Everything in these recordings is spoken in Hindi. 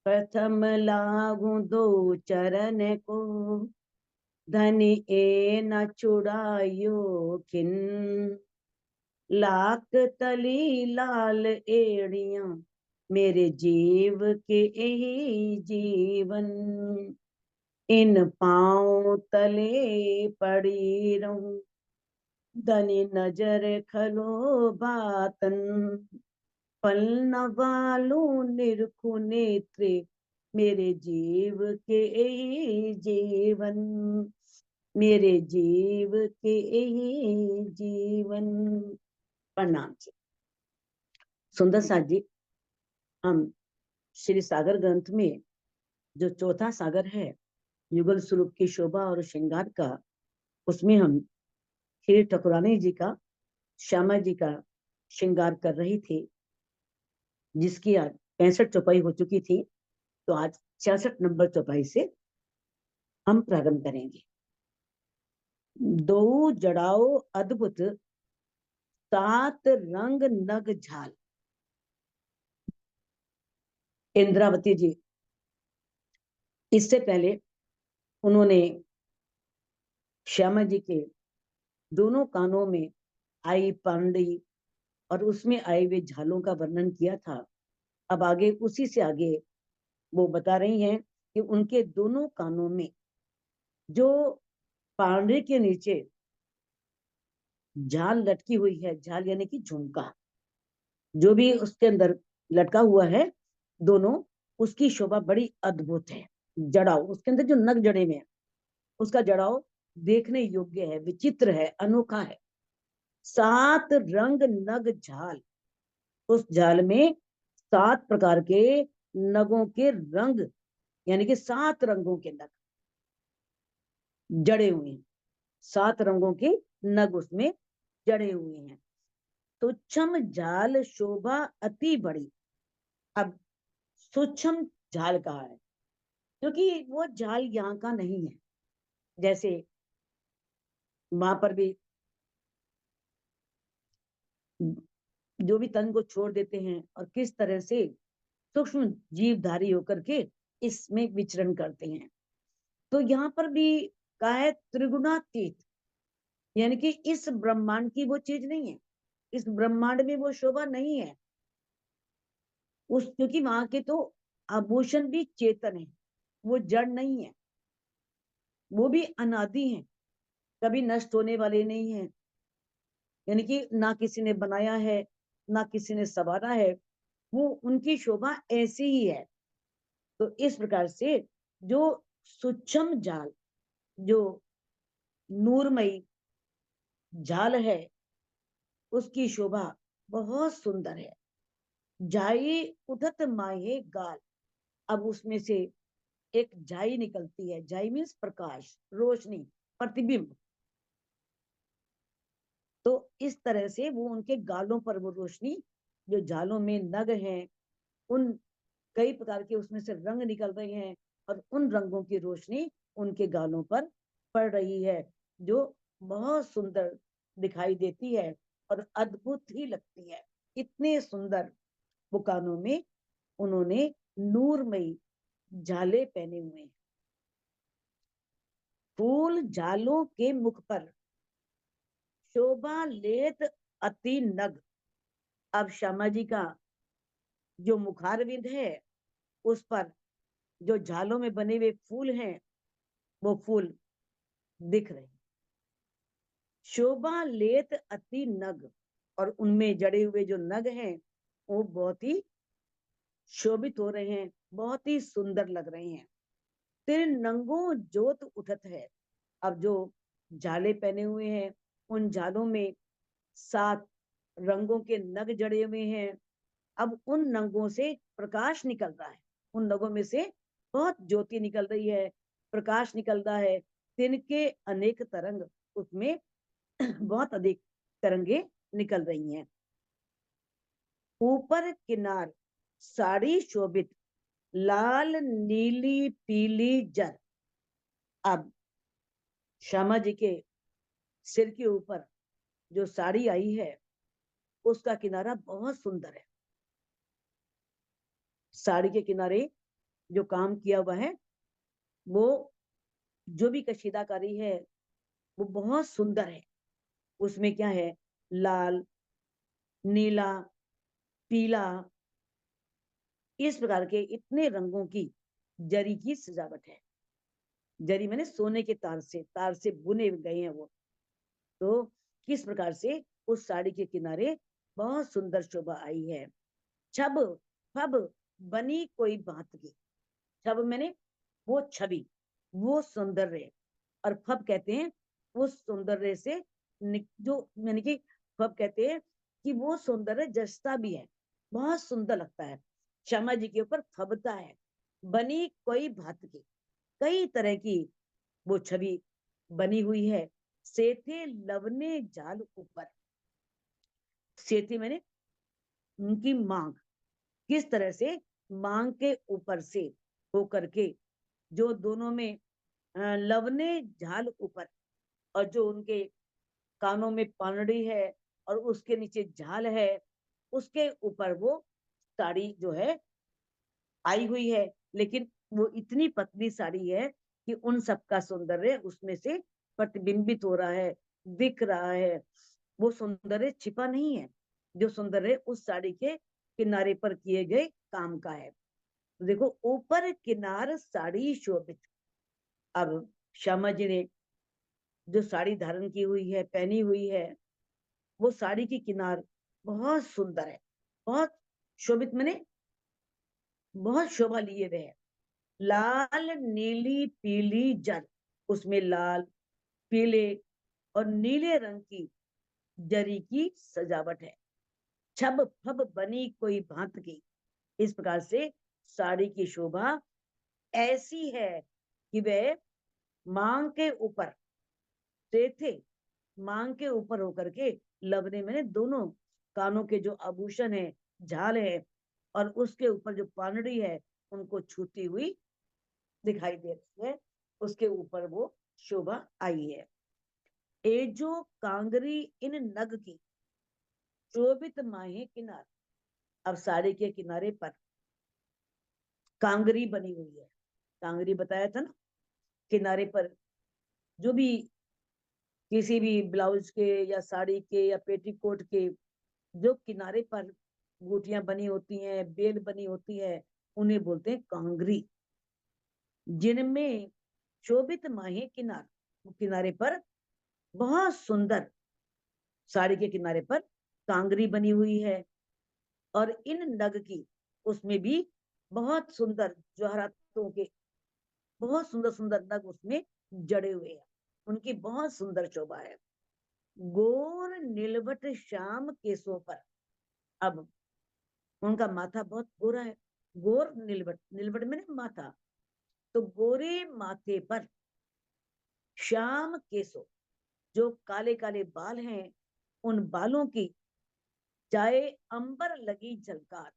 प्रथम लागू दो चरण को, धनी ए न छुड़ायो खिन। लाख तली लाल एड़ियां, मेरे जीव के यही जीवन। इन पांव तले पड़ी रहूं, धनी नजर खलो बातन। पल न वालू निरखु नेत्रे, मेरे जीव के यही जीवन। मेरे जीव के यही जीवन। प्रणाम जी। सुंदर साथ जी, हम श्री सागर ग्रंथ में जो चौथा सागर है युगल स्वरूप की शोभा और श्रृंगार का, उसमें हम श्री ठकुरानी जी का, श्यामा जी का श्रृंगार कर रही थी, जिसकी आज 65 चौपाई हो चुकी थी। तो आज 66 नंबर चौपाई से हम प्रारंभ करेंगे। दो जड़ाओ अद्भुत, सात रंग नग झाल। इंद्रावती जी इससे पहले उन्होंने श्यामा जी के दोनों कानों में आई पांडी और उसमें आए हुए झालों का वर्णन किया था। अब आगे उसी से आगे वो बता रही हैं कि उनके दोनों कानों में जो पांडे के नीचे झाल लटकी हुई है, झाल यानी कि झुमका, जो भी उसके अंदर लटका हुआ है दोनों, उसकी शोभा बड़ी अद्भुत है। जड़ाव, उसके अंदर जो नग जड़े में है, उसका जड़ाव देखने योग्य है, विचित्र है, अनोखा है। सात रंग नग झाल, उस झाल में 7 प्रकार के नगों के रंग, यानी कि 7 रंगों के नग जड़े हुए हैं। 7 रंगों के नग उसमें जड़े हुए हैं। सूक्ष्म झाल शोभा अति बड़ी। अब सूक्ष्म झाल कहा है क्योंकि वो झाल यहाँ का नहीं है। जैसे वहां पर भी जो भी तन को छोड़ देते हैं और किस तरह से सूक्ष्म जीवधारी होकर के इसमें विचरण करते हैं, तो यहाँ पर भी कहा है त्रिगुणातीत, यानी कि इस ब्रह्मांड की वो चीज नहीं है, इस ब्रह्मांड में वो शोभा नहीं है। उस क्योंकि वहां के तो आभूषण भी चेतन है, वो जड़ नहीं है, वो भी अनादि है, कभी नष्ट होने वाले नहीं है। यानी कि ना किसी ने बनाया है, ना किसी ने संवारा है, वो उनकी शोभा ऐसी ही है। तो इस प्रकार से जो सूक्ष्म जाल, जो नूरमयी जाल है, उसकी शोभा बहुत सुंदर है। जाई उठत माहे गाल। अब उसमें से एक जाई निकलती है, जाई मीन्स प्रकाश, रोशनी, प्रतिबिंब। तो इस तरह से वो उनके गालों पर वो रोशनी, जो जालों में नग हैं, उन कई प्रकार के उसमें से रंग निकल रहे हैं और उन रंगों की रोशनी उनके गालों पर पड़ रही है, जो बहुत सुंदर दिखाई देती है और अद्भुत ही लगती है। इतने सुंदर वो कानों में उन्होंने नूरमयी झाले पहने हुए हैं। फूल झालों के मुख पर शोभा लेत अति नग। अब श्यामा जी का जो मुखारविंद है, उस पर जो झालों में बने हुए फूल हैं, वो फूल दिख रहे हैं। शोभा लेत अति नग, और उनमें जड़े हुए जो नग हैं वो बहुत ही शोभित हो रहे हैं, बहुत ही सुंदर लग रहे हैं। तेरे नंगो जोत उठत है। अब जो जाले पहने हुए हैं, उन जालों में 7 रंगों के नग जड़े हुए हैं। अब उन नंगों से प्रकाश निकल रहा है, उन नगों में से बहुत ज्योति निकल रही है, प्रकाश निकल रहा है। तिनके अनेक तरंग, उसमें बहुत अधिक तरंगे निकल रही हैं। ऊपर किनार साड़ी शोभित, लाल नीली पीली जर। अब श्यामा जी के सिर के ऊपर जो साड़ी आई है, उसका किनारा बहुत सुंदर है। साड़ी के किनारे जो काम किया हुआ है, वो जो भी कशीदाकारी है वो बहुत सुंदर है। उसमें क्या है, लाल, नीला, पीला, इस प्रकार के इतने रंगों की जरी की सजावट है। जरी मैंने सोने के तार से बुने गए हैं वो। तो किस प्रकार से उस साड़ी के किनारे बहुत सुंदर शोभा आई है। छब फब बनी कोई बात की। छब मैंने वो छवि, वो सौंदर्य, और फब कहते हैं वो सौंदर्य से जो यानी कि फब कहते हैं कि वो सौंदर्य जचता भी है, बहुत सुंदर लगता है, श्यामा जी के ऊपर फबता है। बनी कोई भात की, कई तरह की वो छवि बनी हुई है। सेथे लवने जाल ऊपर, सेथे मैंने उनकी मांग, किस तरह से मांग के ऊपर से होकर के जो दोनों में लवने झाल ऊपर, और जो उनके कानों में पानड़ी है और उसके नीचे झाल है, उसके ऊपर वो साड़ी जो है आई हुई है। लेकिन वो इतनी पतली साड़ी है कि उन सबका सौंदर्य उसमें से प्रतिबिंबित हो रहा है, दिख रहा है। वो सौंदर्य छिपा नहीं है, जो सौंदर्य उस साड़ी के किनारे पर किए गए काम का है। तो देखो, ऊपर किनार साड़ी शोभित। अब श्यामा जी ने जो साड़ी धारण की हुई है, पहनी हुई है, वो साड़ी की किनार बहुत सुंदर है, बहुत शोभित, मैंने बहुत शोभा लिए हुए है। लाल नीली पीली जल, उसमें लाल, पीले और नीले रंग की जरी की सजावट है। छब फब बनी कोई भांत की, इस प्रकार से साड़ी की शोभा ऐसी है कि वह मांग के ऊपर से थे, मांग के ऊपर होकर के लवने में दोनों कानों के जो आभूषण है, झाल है, और उसके ऊपर जो पानड़ी है, उनको छूती हुई दिखाई दे रही है। उसके ऊपर वो शोभा आई है। ए जो कांगरी इन नग की, शोभित माहे किनार। अब साड़ी के किनारे पर कांगरी बनी हुई है। कांगरी बताया था ना, किनारे पर जो भी किसी भी ब्लाउज के या साड़ी के या पेटीकोट के जो किनारे पर बूटियां बनी होती हैं, बेल बनी होती है, उन्हें बोलते हैं कांगरी। जिनमें शोभित माहे किनार, किनारे पर बहुत सुंदर, साड़ी के किनारे पर कांगरी बनी हुई है। और इन नग की, उसमें भी बहुत सुंदर जवाहरातों के बहुत सुंदर सुंदर नग उसमें जड़े हुए हैं, उनकी बहुत सुंदर शोभा है। गोर नीलवट श्याम केसों पर। अब उनका माथा बहुत गोरा है, गोर नीलवट, नीलवट में माथा, तो गोरे माथे पर श्याम केसों, जो काले काले बाल हैं, उन बालों की चाहे अंबर लगी झलकार,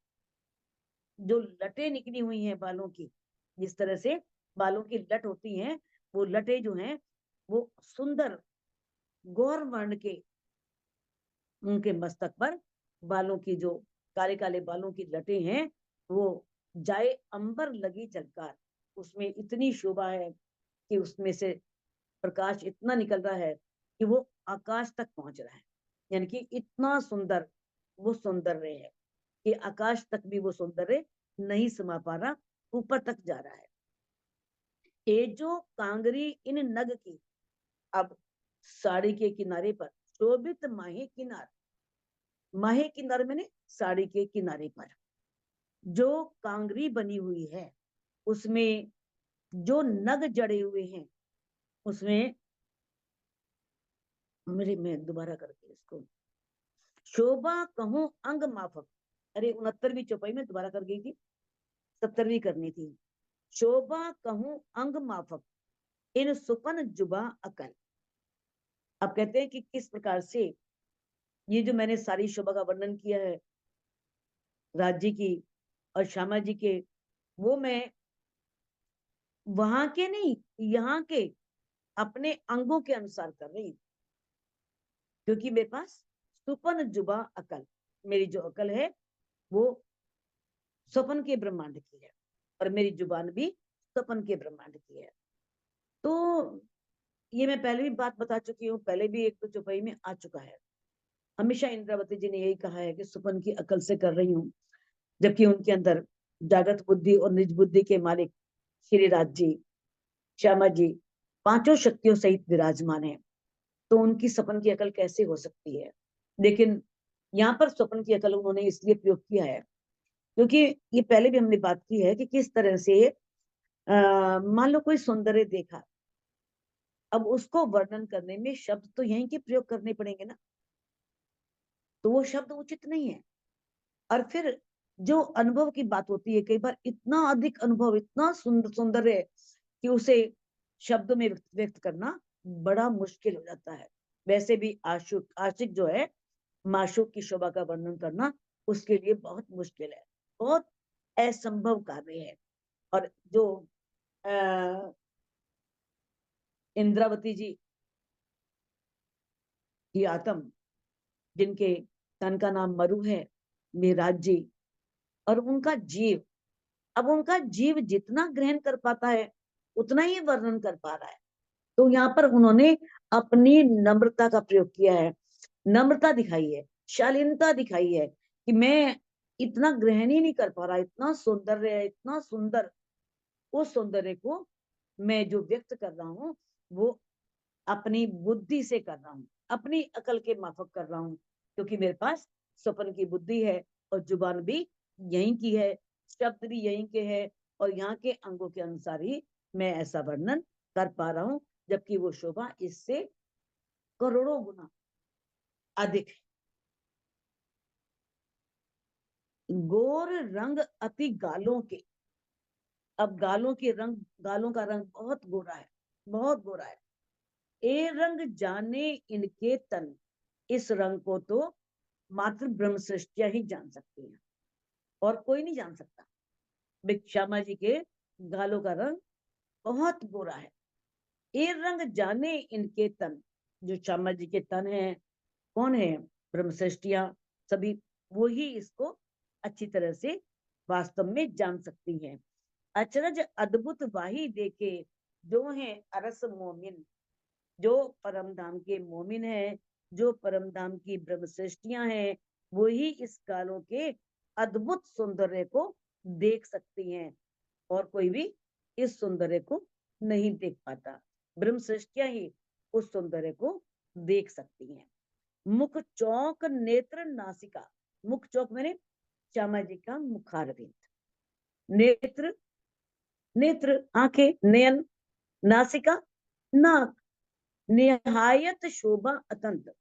जो लटें निकली हुई हैं बालों की, जिस तरह से बालों की लट होती हैं, वो लटें जो हैं वो सुंदर गौर वर्ण के, उनके मस्तक पर बालों की जो काले काले बालों की लटें हैं, वो जाए अंबर लगी झलकार, उसमें इतनी शोभा है कि उसमें से प्रकाश इतना निकल रहा है कि वो आकाश तक पहुंच रहा है। यानी कि इतना सुंदर वो सौंदर्य है कि आकाश तक भी वो सौंदर्य नहीं समा पा रहा, ऊपर तक जा रहा है। ए जो कांगरी इन नग की। अब साड़ी के किनारे पर शोभित माहे किनार, माहे किनार मैंने साड़ी के किनारे पर जो कांगरी बनी हुई है, उसमें जो नग जड़े हुए हैं, उसमें मेरे मैं दोबारा करके इसको, शोभा कहूं अंग माफक। अरे 69वीं चौपाई में दोबारा कर गई थी, 70वीं करनी थी। शोभा कहूं अंग माफक, इन सुपन जुबा अकल। अब कहते हैं कि किस प्रकार से ये जो मैंने सारी शोभा का वर्णन किया है राज्य की और श्यामा जी के, वो मैं वहां के नहीं, यहाँ के अपने अंगों के अनुसार कर रही हूँ, क्योंकि मेरे पास सुपन जुबा अकल, मेरी जो अकल है वो स्वप्न के ब्रह्मांड की है। और मेरी जुबान भी स्वप्न के ब्रह्मांड की है। तो ये मैं पहले भी बात बता चुकी हूँ, पहले भी एक तो चौपाई में आ चुका है। हमेशा इंद्रावती जी ने यही कहा है कि स्वप्न की अकल से कर रही हूँ, जबकि उनके अंदर जागृत बुद्धि और निज बुद्धि के मालिक श्री राज जी, श्यामा जी, पांचों शक्तियों सहित विराजमान है। तो उनकी स्वप्न की अकल कैसे हो सकती है? लेकिन यहाँ पर स्वप्न की अकल उन्होंने इसलिए प्रयोग किया है क्योंकि ये पहले भी हमने बात की है कि किस तरह से मान लो कोई सौंदर्य देखा, अब उसको वर्णन करने में शब्द तो यहीं के प्रयोग करने पड़ेंगे ना, तो वो शब्द उचित नहीं है। और फिर जो अनुभव की बात होती है, कई बार इतना अधिक अनुभव, इतना सुंदर सुंदर है कि उसे शब्द में व्यक्त करना बड़ा मुश्किल हो जाता है। वैसे भी आशुक आशिक जो है, माशूक की शोभा का वर्णन करना उसके लिए बहुत मुश्किल है, बहुत असंभव कार्य है। और जो इंद्रावती जी की आत्म, जिनके तन का नाम मरु है, मेराज जी, और उनका जीव, अब उनका जीव जितना ग्रहण कर पाता है उतना ही वर्णन कर पा रहा है। तो यहाँ पर उन्होंने अपनी नम्रता का प्रयोग किया है, नम्रता दिखाई है, शालीनता दिखाई है कि मैं इतना ग्रहण ही नहीं कर पा रहा, इतना सौंदर्य है, इतना सुंदर, उस सौंदर्य को मैं जो व्यक्त कर रहा हूँ वो अपनी बुद्धि से कर रहा हूँ, अपनी अकल के माफक कर रहा हूँ, क्योंकि मेरे पास स्वप्न की बुद्धि है और जुबान भी यहीं की है, शब्द भी यहीं के है, और यहाँ के अंगों के अनुसार ही मैं ऐसा वर्णन कर पा रहा हूँ, जबकि वो शोभा इससे करोड़ों गुना अधिक है। गोर रंग अति गालों के, अब गालों के रंग, गालों का रंग बहुत गोरा है, बहुत गोरा है। ए रंग जाने इनके तन, इस रंग को तो मात्र ब्रह्म सृष्टिया ही जान सकती है और कोई नहीं जान सकता। श्यामा जी के गालों का रंग बहुत गोरा है। ये रंग जाने इनके तन, जो श्यामा जी के तन है, कौन है? ब्रह्म सृष्टिया सभी, वो ही इसको अच्छी तरह से वास्तव में जान सकती हैं। अचरज अद्भुत वाही देखे, जो है अरस मोमिन, जो परम धाम के मोमिन है, जो परम धाम की ब्रह्म सृष्टियां हैं, वो ही इस कालों के अद्भुत सौंदर्य को देख सकती हैं, और कोई भी इस सौंदर्य को नहीं देख पाता। ब्रह्म सृष्टियां ही उस सौंदर्य को देख सकती हैं। मुख चौक नेत्र नासिका, मुख चौक मैंने श्यामा जी का मुखारविंद, नेत्र, नेत्र आंखें, नयन, नासिका नाक, निहायत शोभा अतंत,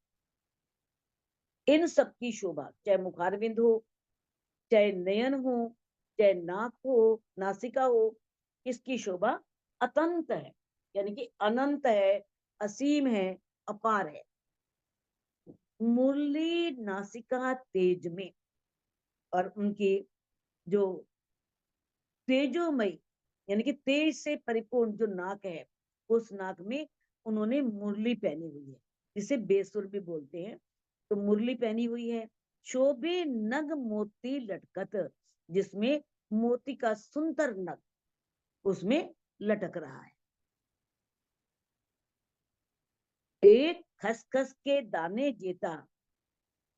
इन सब की शोभा, चाहे मुखारविंद हो, चाहे नयन हो, चाहे नाक हो, नासिका हो, इसकी शोभा अतंत है, यानी कि अनंत है, असीम है, अपार है। मुरली नासिका तेज में, और उनकी जो तेजोमयी, यानी कि तेज से परिपूर्ण जो नाक है, उस नाक में उन्होंने मुरली पहनी हुई है, जिसे बेसुर भी बोलते हैं, तो मुरली पहनी हुई है। शोभे नग मोती लटकत, जिसमें मोती का सुंदर नग उसमें लटक रहा है। एक खसखस के दाने जेता,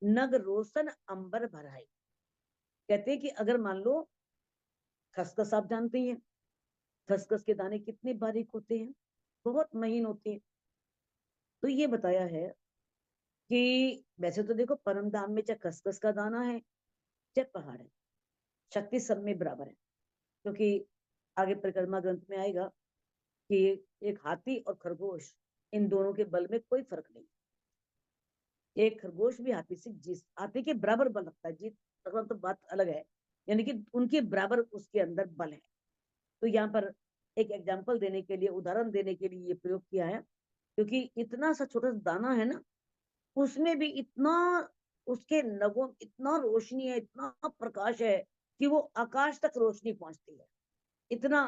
नग रोशन अंबर भराई। कहते हैं कि अगर मान लो, खसखस आप जानते हैं, खसखस के दाने कितने बारीक होते हैं, बहुत महीन होते हैं। तो ये बताया है कि वैसे तो देखो, परम धाम में चाहे खसखस का दाना है, चाहे पहाड़ है, शक्ति सब में बराबर है। क्योंकि आगे परिक्रमा ग्रंथ में आएगा कि एक हाथी और खरगोश, इन दोनों के बल में कोई फर्क नहीं। एक खरगोश भी हाथी से, जिस हाथी के बराबर बल रखता है, जीत मतलब तो बात अलग है, यानी कि उनके बराबर उसके अंदर बल है। तो यहाँ पर एक एग्जाम्पल देने के लिए, उदाहरण देने के लिए ये प्रयोग किया है, क्योंकि इतना सा छोटा सा दाना है ना, उसमें भी इतना, उसके नगों इतना रोशनी है, इतना प्रकाश है कि वो आकाश तक रोशनी पहुंचती है। इतना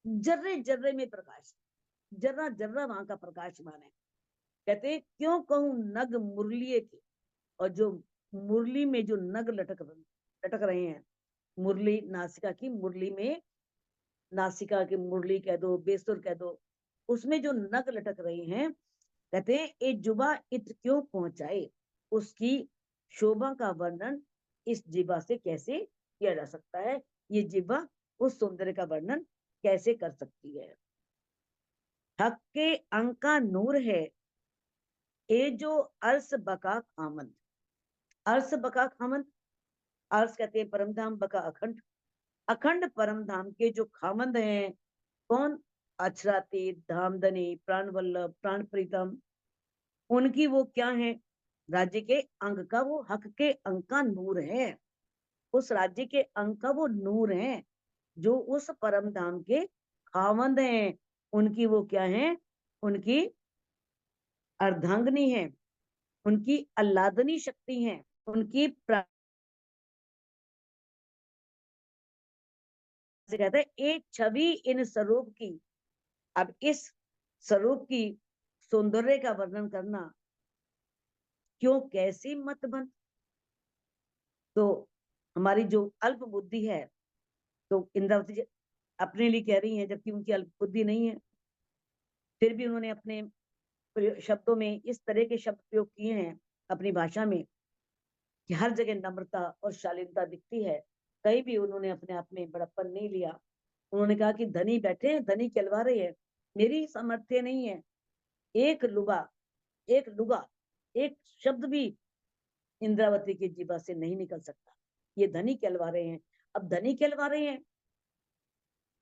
जर्रे जर्रे में प्रकाश, जर्रा जर्रा वहां का प्रकाशमान है। कहते क्यों कहूं नग मुरलिए के, और जो मुरली में जो नग लटक रहे हैं, मुरली, नासिका की मुरली में, नासिका की मुरली कह दो, बेसुर कह दो, उसमें जो नग लटक रही हैं, कहते हैं ए जुबा इत क्यों पहुंचाए, उसकी शोभा का वर्णन इस जिबा से कैसे किया जा सकता है, ये जिबा उस सौंदर्य का वर्णन कैसे कर सकती है। हक के अंक का नूर है ए जो अर्स बका खामंद। अर्स बका खामंद, अर्स कहते हैं परम धाम, बका अखंड, अखंड परम धाम के जो खामंद हैं, कौन? अक्षरातीत, धामधनी, प्राण वल्लभ, प्राण प्रीतम, उनकी वो क्या है? राज्य के अंग का वो हक के अंग का नूर है, उस राज्य के अंग का वो नूर है, जो उस परम धाम के खामंद हैं, उनकी वो क्या है? उनकी अर्धांगनी है, उनकी आह्लादनी शक्ति है, उनकी से कहते हैं एक छवि इन स्वरूप की। अब इस स्वरूप की सौंदर्य का वर्णन करना क्यों कैसी मत बन। तो हमारी जो अल्प बुद्धि है, तो इंद्रावती जी अपने लिए कह रही हैं, जबकि उनकी अल्प बुद्धि नहीं है, फिर भी उन्होंने अपने शब्दों में इस तरह के शब्द प्रयोग किए हैं अपनी भाषा में कि हर जगह नम्रता और शालीनता दिखती है, कहीं भी उन्होंने अपने आप में बड़प्पन नहीं लिया। उन्होंने कहा कि धनी बैठे हैं, धनी कहलवा रहे हैं, मेरी सामर्थ्य नहीं है, एक लुगा, एक लुगा, एक शब्द भी इंद्रावती की जीवा से नहीं निकल सकता, ये धनी कहलवा रहे हैं। अब धनी कहलवा रहे हैं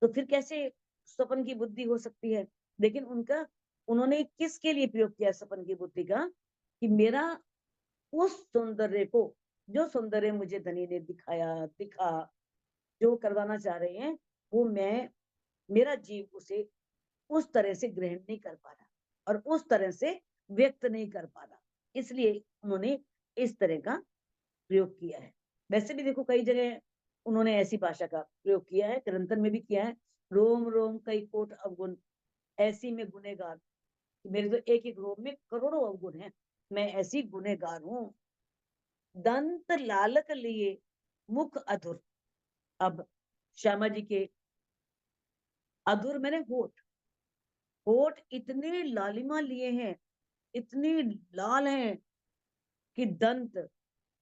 तो फिर कैसे स्वपन की बुद्धि हो सकती है? लेकिन उनका, उन्होंने किसके लिए प्रयोग किया स्वपन की बुद्धि का? कि मेरा उस सौंदर्य को, जो सौंदर्य मुझे धनी ने दिखाया, दिखा, जो करवाना चाह रहे हैं, वो मैं, मेरा जीव उसे उस तरह से ग्रहण नहीं कर पा रहा और उस तरह से व्यक्त नहीं कर पा रहा, इसलिए उन्होंने इस तरह का प्रयोग किया है। वैसे भी देखो कई जगह उन्होंने ऐसी भाषा का प्रयोग किया है, ग्रंथन में भी किया है, रोम रोम कई कोट अवगुण, ऐसी में गुनेगार, मेरे तो एक एक रोम में करोड़ों अवगुण हैं, मैं ऐसी गुनेगार हूं। दंत लालक लिए मुख अधुर। अब श्यामा जी के अधुर मैंने होठ, होठ इतने लालिमा लिए हैं, इतनी लाल हैं कि दंत,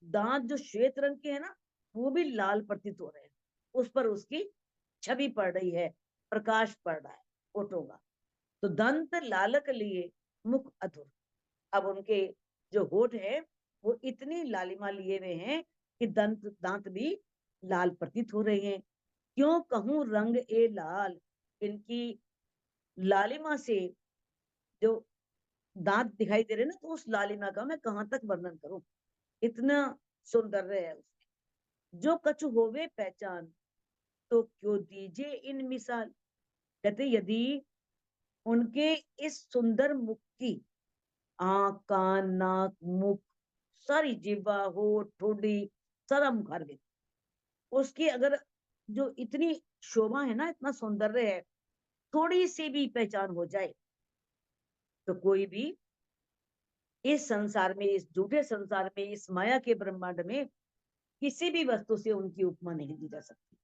दांत जो श्वेत रंग के है ना, वो भी लाल प्रतीत हो रहे हैं, उस पर उसकी छवि पड़ रही है, प्रकाश पड़ रहा है होठों का। तो दंत लालक लिए मुख अधुर। अब उनके जो होठ है वो इतनी लालिमा लिए हुए हैं कि दंत, दांत भी लाल प्रतीत हो रहे हैं। क्यों कहूं रंग ए लाल, इनकी लालिमा से जो दांत दिखाई दे रहे हैं ना, तो उस लालिमा का मैं कहां तक वर्णन करूं, इतना सुंदर है उसमें। जो कछु होवे पहचान, तो क्यों दीजिए इन मिसाल। कहते यदि उनके इस सुंदर मुख की, आंख, कान, नाक, मुख, सारी जीवा, होठ, ठोड़ी, सारा मुखारविंद, उसकी अगर जो इतनी शोभा है ना, इतना सौंदर्य है, थोड़ी सी भी पहचान हो जाए, तो कोई भी इस संसार में, इस झूठे संसार में, इस माया के ब्रह्मांड में किसी भी वस्तु से उनकी उपमा नहीं दी जा सकती।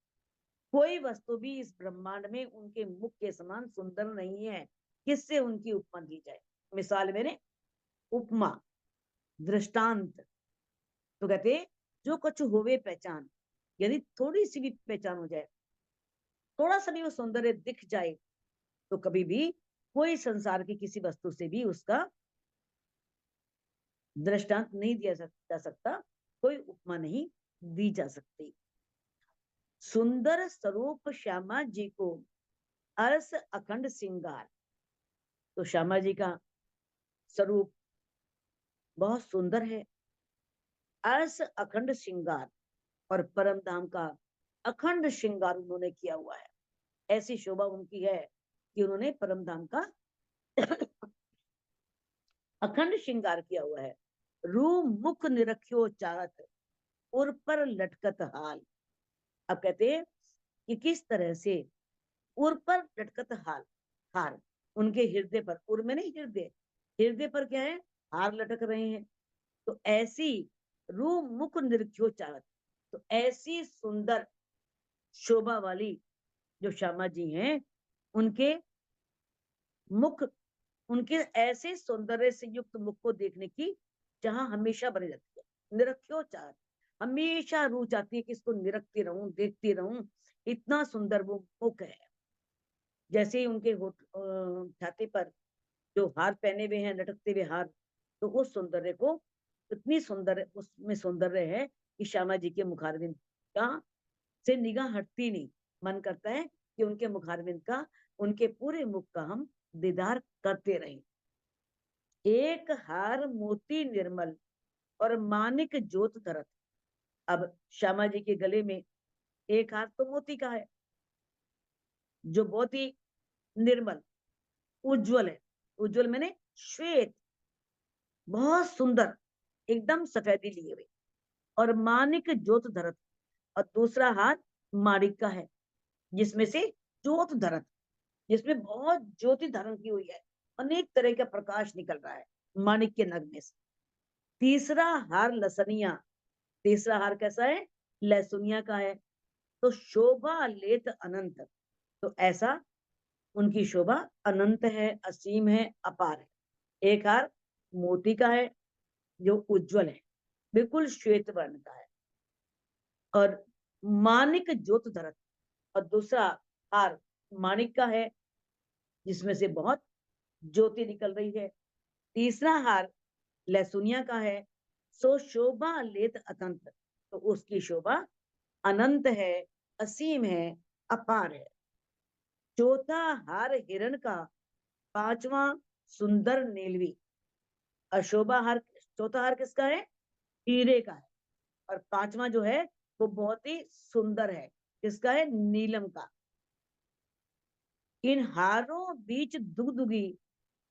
कोई वस्तु भी इस ब्रह्मांड में उनके मुख के समान सुंदर नहीं है, किससे उनकी उपमा दी जाए। मिसाल मैंने उपमा, दृष्टांत। तो कहते जो कुछ होवे पहचान, यदि थोड़ी सी भी पहचान हो जाए, थोड़ा सा भी वो सौंदर्य दिख जाए, तो कभी भी कोई संसार की किसी वस्तु से भी उसका दृष्टांत नहीं दिया जा सकता, कोई उपमा नहीं दी जा सकती। सुंदर स्वरूप श्यामा जी को अर्स अखंड श्रृंगार। तो श्यामा जी का स्वरूप बहुत सुंदर है, अर्स अखंड श्रृंगार, और परम धाम का अखंड श्रृंगार उन्होंने किया हुआ है। ऐसी शोभा उनकी है कि उन्होंने परम धाम का अखंड श्रृंगार किया हुआ है। रू मुख निरख्यो चाहत, उर पर लटकत हाल। अब कहते हैं कि किस तरह से उर पर लटकत हाल, हार, उनके हृदय पर, उर में नहीं हृदय, हृदय पर क्या है? हार लटक रहे हैं। तो ऐसी रू मुख निरख्यो चाहत, तो ऐसी सुंदर शोभा वाली जो श्यामा जी हैं, उनके मुख, उनके ऐसे सौंदर्य से युक्त मुख को देखने की जहां हमेशा बनी रहती है, निरख्यो चाह, हमेशा रूह चाहती है कि इसको निरखती रहूं, देखती रहूं, इतना सुंदर वो मुख है। जैसे ही उनके छाती पर जो हार पहने हुए हैं, लटकते हुए हार, तो उस सौंदर्य को, इतनी सुंदर उसमें सौंदर्य है कि श्यामा जी के मुखारविंद का से निगाह हटती नहीं। मन करता है कि उनके मुखारविंद का, उनके पूरे मुख का हम दीदार करते रहें। एक हार मोती निर्मल और मानिक ज्योत धरत। अब श्यामा जी के गले में एक हार तो मोती का है, जो बहुत ही निर्मल, उज्जवल है। उज्जवल मैंने श्वेत, बहुत सुंदर, एकदम सफेदी लिए हुए, और मानिक ज्योत धरत। और दूसरा हाथ माणिक का है, जिसमें से ज्योत धरत, जिसमें बहुत ज्योति धारण की हुई है, अनेक तरह का प्रकाश निकल रहा है माणिक के नग में से। तीसरा हार लसनिया। तीसरा हार कैसा है? लहसुनिया का है। तो शोभा लेत अनंत। तो ऐसा उनकी शोभा अनंत है, असीम है, अपार है। एक हार मोती का है, जो उज्जवल है, बिल्कुल श्वेत वर्ण का है, और मानिक ज्योत धरत। और दूसरा हार माणिक का है, जिसमें से बहुत ज्योति निकल रही है। तीसरा हार लहसुनिया का है। सो शोभा लेत अतंत। तो उसकी शोभा अनंत है, असीम है, अपार है। चौथा हार हिरण का, पांचवा सुंदर नीलवी। अशोभा हार, चौथा हार किसका है? हीरे का है। और पांचवा जो है वो बहुत ही सुंदर है, किसका है? नीलम का। इन हारों बीच दुगदुगी,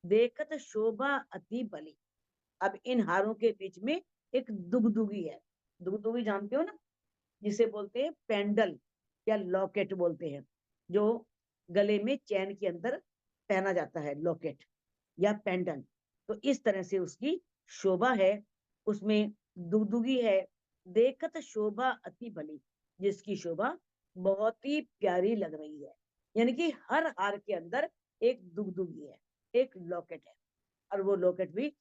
देखत शोभा अति बली। अब इन हारों के बीच में एक दुगदुगी है। दुगदुगी जानते हो ना, जिसे बोलते हैं पेंडल या लॉकेट बोलते हैं, जो गले में चैन के अंदर पहना जाता है, लॉकेट या पेंडल। तो इस तरह से उसकी शोभा है, उसमें दुगदुगी है। देखत शोभा अति भली, जिसकी शोभा बहुत ही प्यारी लग रही है। यानी कि हर हार के अंदर एक दुगदुगी है, एक लॉकेट है। और वो लॉकेट भी,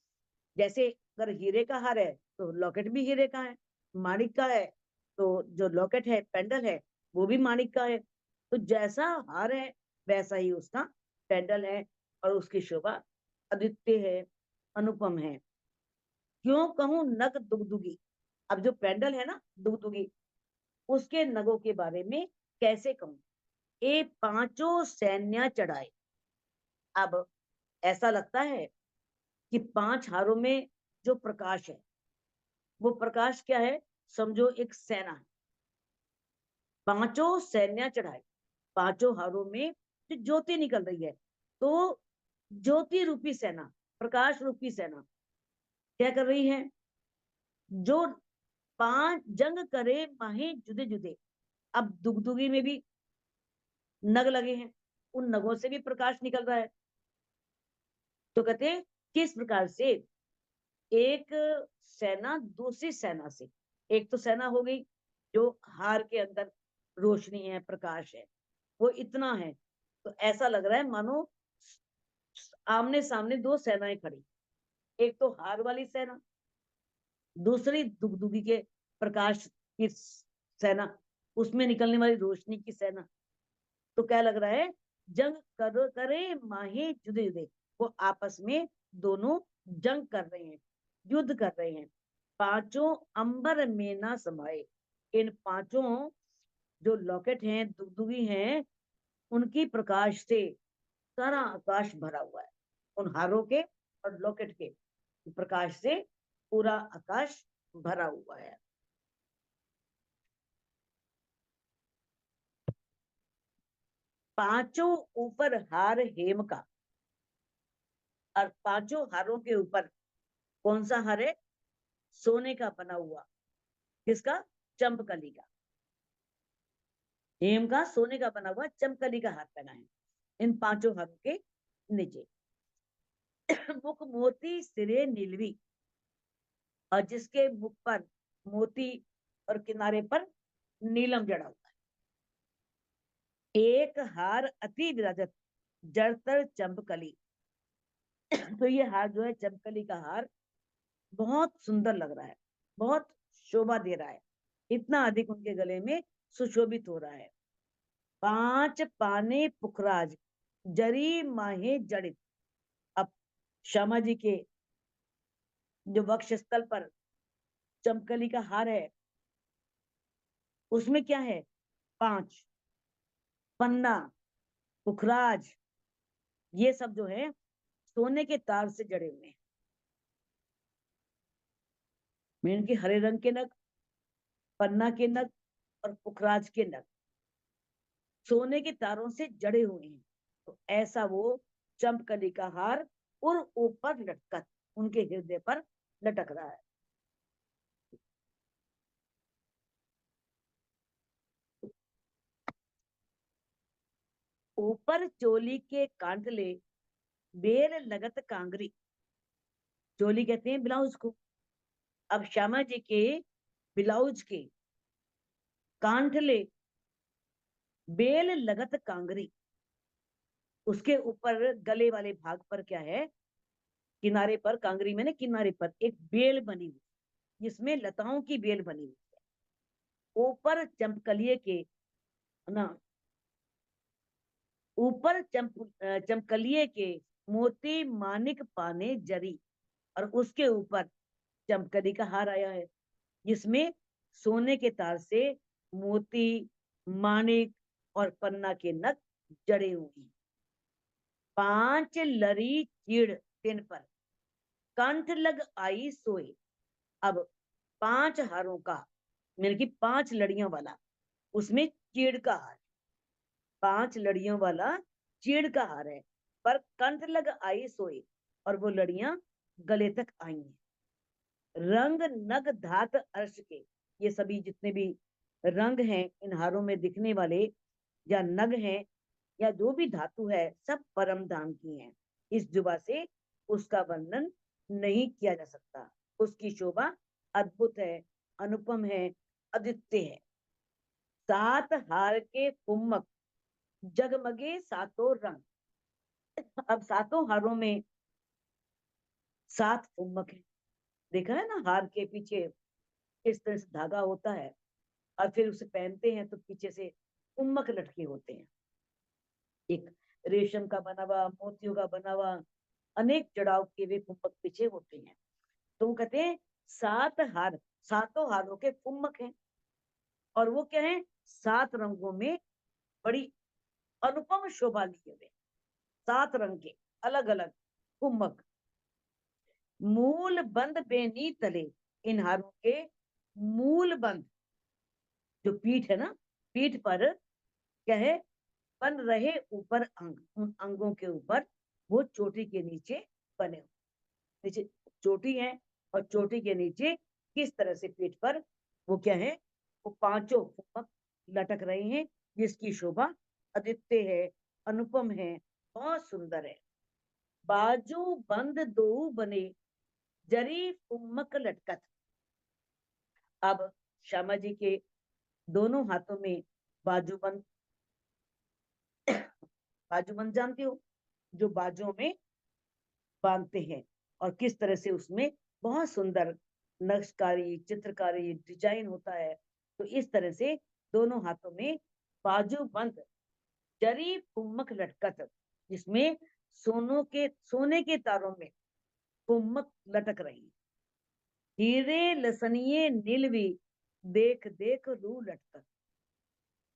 जैसे अगर हीरे का हार है तो लॉकेट भी हीरे का है, माणिक का है तो जो लॉकेट है, पेंडल है, वो भी माणिक का है। तो जैसा हार है वैसा ही उसका पेंडल है, और उसकी शोभा अद्वितीय है, अनुपम है। क्यों कहूं नग दुगदुगी। अब जो पेंडल है ना दुगदुगी, उसके नगों के बारे में कैसे कहूं? ए पांचों सैन्य चढ़ाए। अब ऐसा लगता है कि पांच हारों में जो प्रकाश है, वो प्रकाश क्या है? समझो एक सेना है, पांचों सैन्य चढ़ाए, पांचों हारों में जो ज्योति निकल रही है, तो ज्योति रूपी सेना, प्रकाश रूपी सेना क्या कर रही है? जो पांच जंग करे माहे जुदे जुदे। अब दुगदुगी में भी नग लगे हैं, उन नगों से भी प्रकाश निकल रहा है। तो कहते हैं किस प्रकार से एक सेना दूसरी सेना से, एक तो सेना हो गई जो हार के अंदर रोशनी है, प्रकाश है, वो इतना है, तो ऐसा लग रहा है मानो आमने सामने दो सेनाएं खड़ी। एक तो हार वाली सेना, दूसरी दुगदुगी के प्रकाश की सेना, उसमें निकलने वाली रोशनी की सेना। तो क्या लग रहा है? जंग करे माहे जुदे जुदे, वो आपस में दोनों जंग कर रहे हैं, युद्ध कर रहे हैं। पांचों अंबर में ना समाये। इन पांचों जो लॉकेट हैं, दुगदुगी हैं, उनकी प्रकाश से सारा आकाश भरा हुआ है। उन हारों के और लॉकेट के प्रकाश से पूरा आकाश भरा हुआ है। पांचों ऊपर हार हेम का। और पांचों हारों के ऊपर कौन सा हार है? सोने का बना हुआ। किसका? चंपकली का। हेम का सोने का बना हुआ चंपकली का हार पहना है इन पांचों हारों के नीचे। मुख मोती सिरे नीलवी, और जिसके मुख पर मोती और किनारे पर नीलम जड़ा हुआ है। एक हार अति विराजत जड़तर चंपकली। तो ये हार जो है चंपकली का हार बहुत सुंदर लग रहा है, बहुत शोभा दे रहा है, इतना अधिक उनके गले में सुशोभित हो रहा है। पांच पाने पुखराज जरी माहे जड़ित। अब श्यामा जी के जो वक्षस्थल पर चंपकली का हार है, उसमें क्या है? पांच, पन्ना, पुखराज, ये सब जो है सोने के तार से जड़े हुए हैं। मेन के हरे रंग के नग, पन्ना के नग और पुखराज के नग सोने के तारों से जड़े हुए हैं। तो ऐसा वो चंपकली का हार और ऊपर लटकत उनके हृदय पर लटक रहा है। ऊपर चोली के कांटले बेर लगत कांगरी। चोली कहते हैं ब्लाउज को। अब श्यामा जी के ब्लाउज के कांटले बेल लगत कांगरी, उसके ऊपर गले वाले भाग पर क्या है? किनारे पर, कांगरी में ना किनारे पर एक बेल बनी हुई, जिसमें लताओं की बेल बनी हुई है। ऊपर चंपकलिए के ना, ऊपर चमकलिए के मोती मानिक पाने जरी, और उसके ऊपर चमकली का हार आया है, जिसमें सोने के तार से मोती, मानिक और पन्ना के नग जड़े हुए हैं। पांच लरी चीड़ तिन पर कंठ लग आई सोए। अब पांच हारों का, यानी कि पांच लड़ियों वाला, उसमें चीड़ का हार, पांच लड़ियों वाला चीड़ का हार है, पर कंठ लग आई सोए, और वो लड़ियां गले तक आई हैं। रंग नग धात अर्श के, ये सभी जितने भी रंग हैं इन हारों में दिखने वाले, या नग हैं, या जो भी धातु है, सब परम धाम की हैं। इस जुबा से उसका वर्णन नहीं किया जा सकता। उसकी शोभा अद्भुत है, अनुपम है, अद्वितीय है। सात हार के कुम्मक जगमगे सातों रंग। अब सातों हारों में सात कुम्मक है। देखा है ना, हार के पीछे इस तरह से धागा होता है, और फिर उसे पहनते हैं तो पीछे से कुम्मक लटके होते हैं। एक रेशम का बना हुआ, मोतियों का बना हुआ, अनेक जड़ाव के वे कुम्मक पीछे होते हैं। तो वो कहते हैं सात हार, सातों हारों के कुम्मक हैं, और वो क्या है? सात रंगों में बड़ी अनुपम शोभा लिए हुए, सात रंग के अलग अलग कुम्मक। मूल बंद बेनी तले, इन हारों के मूल बंद, जो पीठ है ना, पीठ पर क्या है? बन रहे ऊपर अंग, उन अंगों के ऊपर वो चोटी के नीचे बने हुए, नीचे चोटी है, और चोटी के नीचे किस तरह से पीठ पर वो क्या है? वो पांचों कुम्मक लटक रहे हैं, जिसकी शोभा अद्वितीय है, अनुपम है, बहुत सुंदर है। बाजू बंद दो बने जरी कुम्मक लटकत। अब श्यामा जी के दोनों हाथों में बाजूबंद, बाजूबंद जानते हो, जो बाजुओं में बांधते हैं, और किस तरह से उसमें बहुत सुंदर नक्शकारी, चित्रकारी, डिजाइन होता है। तो इस तरह से दोनों हाथों में बाजूबंद जरी कुम्मक लटकत, जिसमें सोने के तारों में कुम्मक लटक रही। हीरे लसनिए नीलवी देख देख रू लटकत।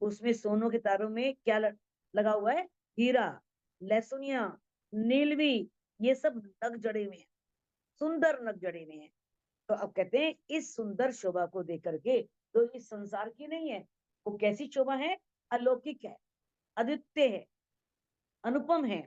उसमें सोनों के तारों में क्या लगा हुआ है? हीरा, लहसुनिया, नीलवी, ये सब नग जड़े हुए हैं, सुंदर नग जड़े हुए हैं। तो अब कहते हैं इस सुंदर शोभा को देख करके, तो इस संसार की नहीं है, वो कैसी शोभा है? अलौकिक है, अद्वितीय है, अनुपम है।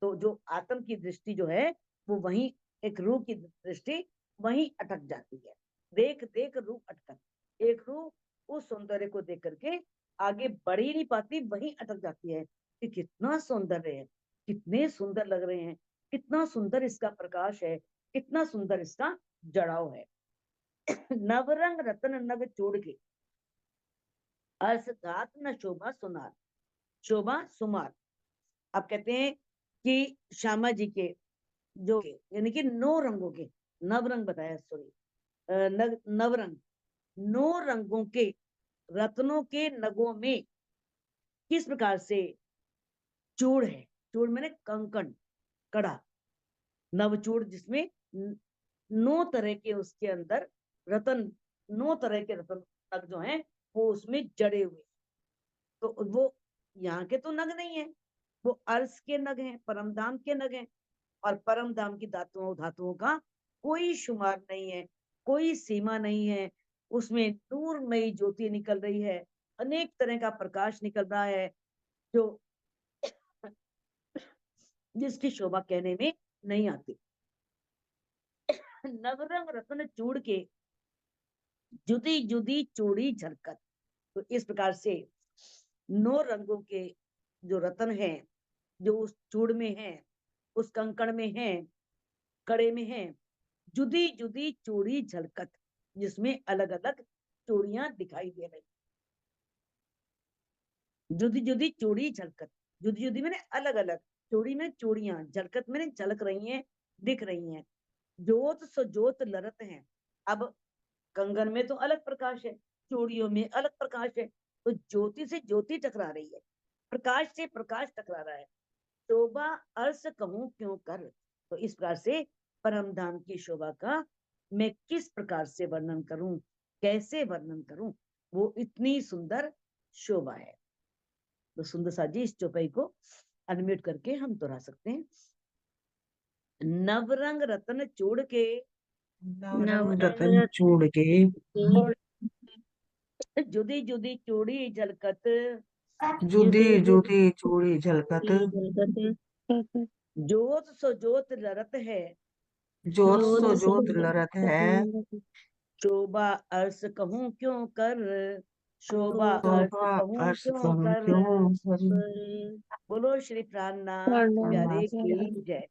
तो जो आत्म की दृष्टि जो है, वो वहीं, एक रूह की दृष्टि वहीं अटक जाती है। देख देख रूह अटकत, एक रूह उस सौंदर्य को देख करके आगे बढ़ ही नहीं पाती, वहीं अटक जाती है कि कितना सौंदर्य है, कितने सुंदर लग रहे हैं, कितना सुंदर इसका प्रकाश है, कितना सुंदर इसका जड़ाव है। नवरंग रतन नग चोड़ के अर्स घात न शोभा सुनार। शोभा सुमार। आप कहते हैं कि श्यामा जी के जो यानी कि 9 रंगों के, नवरंग बताया, सॉरी, नवरंग, 9 रंगों के रत्नों के नगों में किस प्रकार से चूड़ है। चूड़ मैंने कंकण, कड़ा, नवचूड़, जिसमें 9 तरह के उसके अंदर रतन, 9 तरह के रतन नग जो हैं वो उसमें जड़े हुए। तो वो यहाँ के तो नग नहीं है, वो अर्श के नग हैं, परमधाम के नग हैं। और परमधाम की धातुओं का कोई शुमार नहीं है, कोई सीमा नहीं है। उसमें नूरमयी ज्योति निकल रही है, अनेक तरह का प्रकाश निकल रहा है, जो जिसकी शोभा कहने में नहीं आती। नवरंग रत्न चूड़ के जुदी जुदी चूड़ी झलकत। तो इस प्रकार से 9 रंगों के जो रत्न हैं, जो उस चूड़ में है, उस कंकड़ में है, कड़े में है, जुदी जुदी चूड़ी झलकत, जिसमें अलग अलग चूड़ियां दिखाई दे रही। जुदी जुदी चूड़ी झलकत, जुदी जुदी मैंने अलग अलग, चूड़ी में चूड़ियां, झलकत मैंने झलक रही हैं, दिख रही हैं। ज्योत सो ज्योत लरत है। अब कंगन में तो अलग प्रकाश है, चूड़ियों में अलग प्रकाश है, तो ज्योति से ज्योति टकरा रही है, प्रकाश से प्रकाश टकरा रहा है। शोभा अर्श कहूं क्यों कर। तो इस प्रकार से परमधाम की शोभा का मैं किस प्रकार से वर्णन करूं, कैसे वर्णन करूं, वो इतनी सुंदर शोभा है। तो सुंदर सा जी इस चौपाई को अनम्यूट करके हम दोहरा सकते हैं। नवरंग रत्न चूड़ के, नवरंग रतन चूड़ के, जुदी जुदी चूड़ी झलकत, जुदी जुदी चूड़ी झलकत, जोत सो जोत लरत है, जोत सो जोत लरत है। शोभा अर्श कहूं क्यों कर, शोभा अर्श शोभा कहूं अर्श क्यों कहूं कर। क्यों कर। बोलो श्री प्राणनाथ प्यारे की जय।